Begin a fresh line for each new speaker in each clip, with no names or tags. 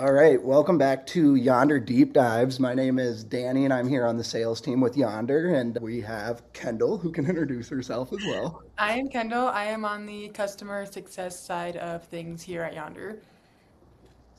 All right, welcome back to Yonder Deep Dives. My name is Danny, and I'm here on the sales team with Yonder, and we have Kendall, who can introduce herself as well.
I am Kendall. I am on the customer success side of things here at Yonder.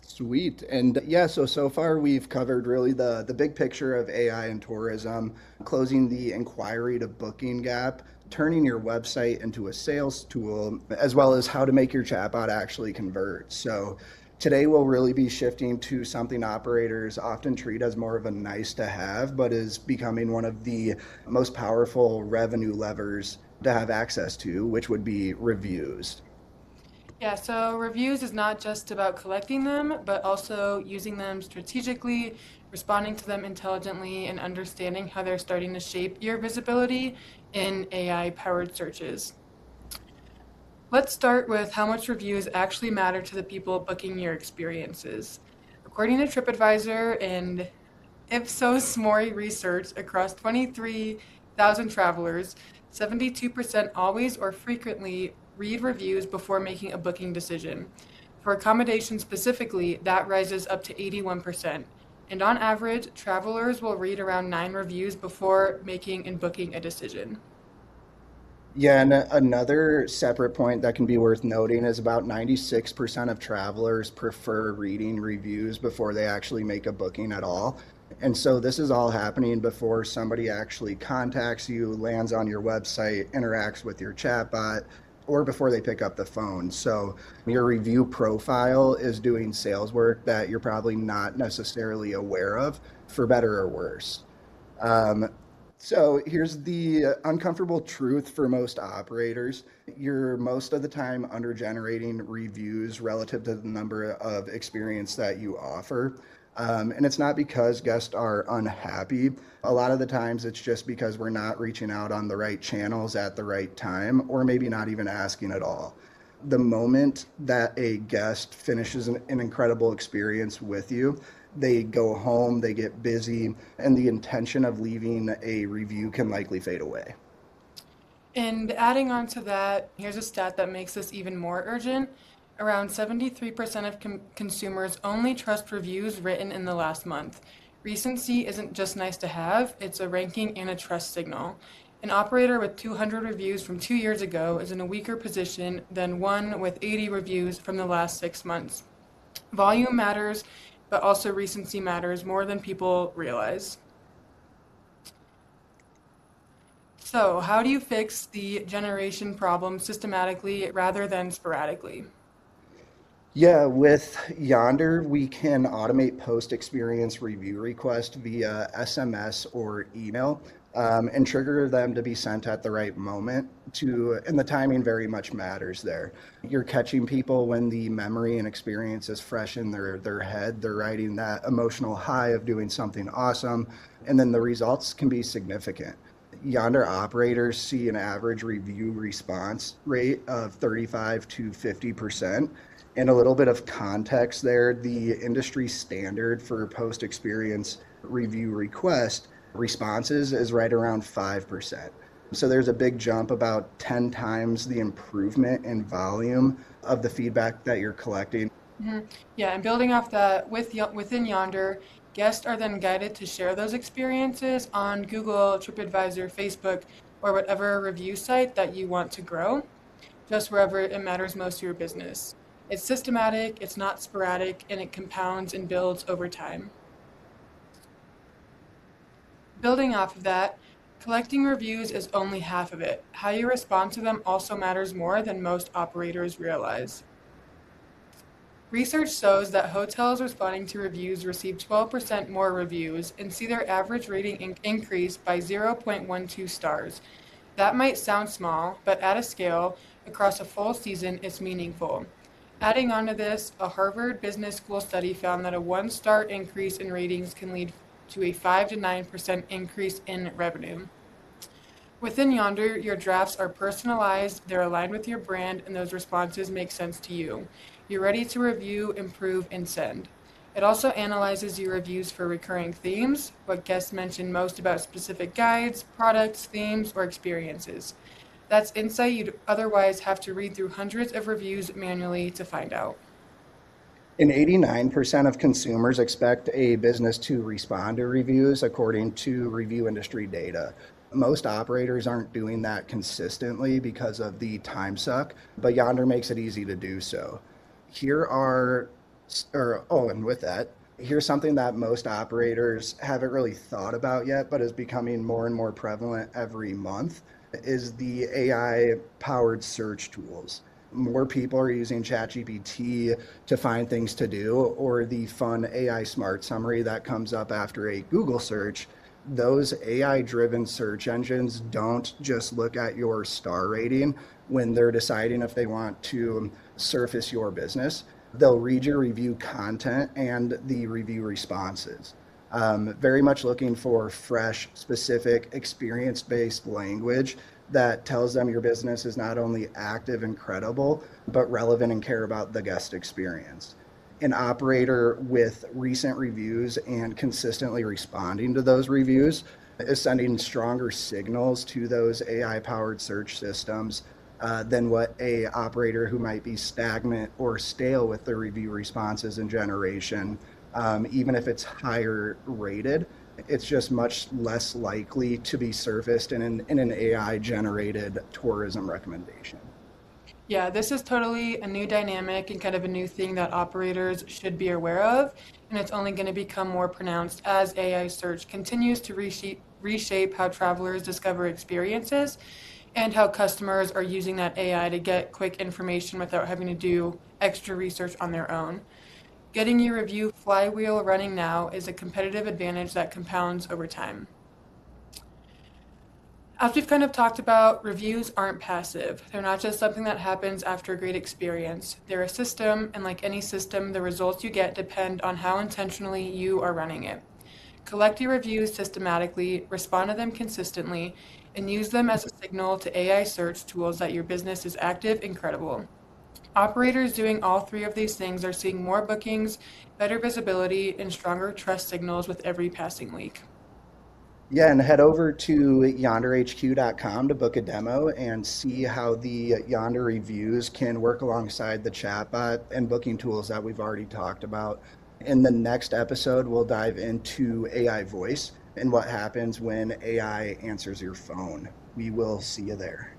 Sweet. And yeah, so far we've covered really the big picture of AI and tourism, closing the inquiry to booking gap, turning your website into a sales tool, as well as how to make your chatbot actually convert. So today we'll really be shifting to something operators often treat as more of a nice to have, but is becoming one of the most powerful revenue levers to have access to, which would be reviews.
Yeah, so reviews is not just about collecting them, but also using them strategically, responding to them intelligently, and understanding how they're starting to shape your visibility in AI powered searches. Let's start with how much reviews actually matter to the people booking your experiences. According to TripAdvisor and Ipsos Mori research across 23,000 travelers, 72% always or frequently read reviews before making a booking decision. For accommodation specifically, that rises up to 81%. And on average, travelers will read around 9 reviews before making and booking a decision.
Yeah, and another separate point that can be worth noting is about 96% of travelers prefer reading reviews before they actually make a booking at all. And so this is all happening before somebody actually contacts you, lands on your website, interacts with your chatbot, or before they pick up the phone. So your review profile is doing sales work that you're probably not necessarily aware of, for better or worse. Um, so here's the uncomfortable truth for most operators. You're most of the time under generating reviews relative to the number of experience that you offer. And it's not because guests are unhappy. A lot of the times it's just because we're not reaching out on the right channels at the right time, or maybe not even asking at all. The moment that a guest finishes an incredible experience with you, they go home, they get busy, and the intention of leaving a review can likely fade away.
And adding on to that, here's a stat that makes this even more urgent. Around 73% of consumers only trust reviews written in the last month. Recency isn't just nice to have, it's a ranking and a trust signal. An operator with 200 reviews from 2 years ago is in a weaker position than one with 80 reviews from the last 6 months. Volume matters, but also recency matters more than people realize. So, how do you fix the generation problem systematically rather than sporadically?
Yeah, with Yonder, we can automate post experience review request via SMS or email, and trigger them to be sent at the right moment and the timing very much matters there. You're catching people when the memory and experience is fresh in their head. They're riding that emotional high of doing something awesome, and then the results can be significant. Yonder operators see an average review response rate of 35 to 50%. And a little bit of context there, the industry standard for post experience review request responses is right around 5%. So there's a big jump, about 10 times the improvement in volume of the feedback that you're collecting.
Yeah, and building off that, within Yonder, guests are then guided to share those experiences on Google, TripAdvisor, Facebook, or whatever review site that you want to grow, just wherever it matters most to your business. It's systematic, it's not sporadic, and it compounds and builds over time. Building off of that, collecting reviews is only half of it. How you respond to them also matters more than most operators realize. Research shows that hotels responding to reviews receive 12% more reviews and see their average rating increase by 0.12 stars. That might sound small, but at a scale, across a full season, it's meaningful. Adding on to this, a Harvard Business School study found that a 1 star increase in ratings can lead to a 5 to 9% increase in revenue. Within Yonder, your drafts are personalized, they're aligned with your brand, and those responses make sense to you. You're ready to review, improve, and send. It also analyzes your reviews for recurring themes, what guests mention most about specific guides, products, themes, or experiences. That's insight you'd otherwise have to read through hundreds of reviews manually to find out.
And 89% of consumers expect a business to respond to reviews, according to review industry data. Most operators aren't doing that consistently because of the time suck, but Yonder makes it easy to do so. Here are, and with that, here's something that most operators haven't really thought about yet, but is becoming more and more prevalent every month, is the AI powered search tools. More people are using ChatGPT to find things to do, or the fun AI smart summary that comes up after a Google search. Those AI driven search engines don't just look at your star rating when they're deciding if they want to surface your business. They'll read your review content and the review responses. Very much looking for fresh, specific, experience based language that tells them your business is not only active and credible, but relevant and care about the guest experience. An operator with recent reviews and consistently responding to those reviews is sending stronger signals to those AI powered search systems than what a operator who might be stagnant or stale with their review responses and generation, even if it's higher rated, it's just much less likely to be surfaced in an AI generated tourism recommendation.
Yeah, this is totally a new dynamic and kind of a new thing that operators should be aware of, and it's only going to become more pronounced as AI search continues to reshape how travelers discover experiences and how customers are using that AI to get quick information without having to do extra research on their own. Getting your review flywheel running now is a competitive advantage that compounds over time. As we've kind of talked about, reviews aren't passive. They're not just something that happens after a great experience. They're a system, and like any system, the results you get depend on how intentionally you are running it. Collect your reviews systematically, respond to them consistently, and use them as a signal to AI search tools that your business is active and credible. Operators doing all three of these things are seeing more bookings, better visibility, and stronger trust signals with every passing week.
Yeah, and head over to yonderhq.com to book a demo and see how the Yonder reviews can work alongside the chatbot and booking tools that we've already talked about. In the next episode, we'll dive into AI voice and what happens when AI answers your phone. We will see you there.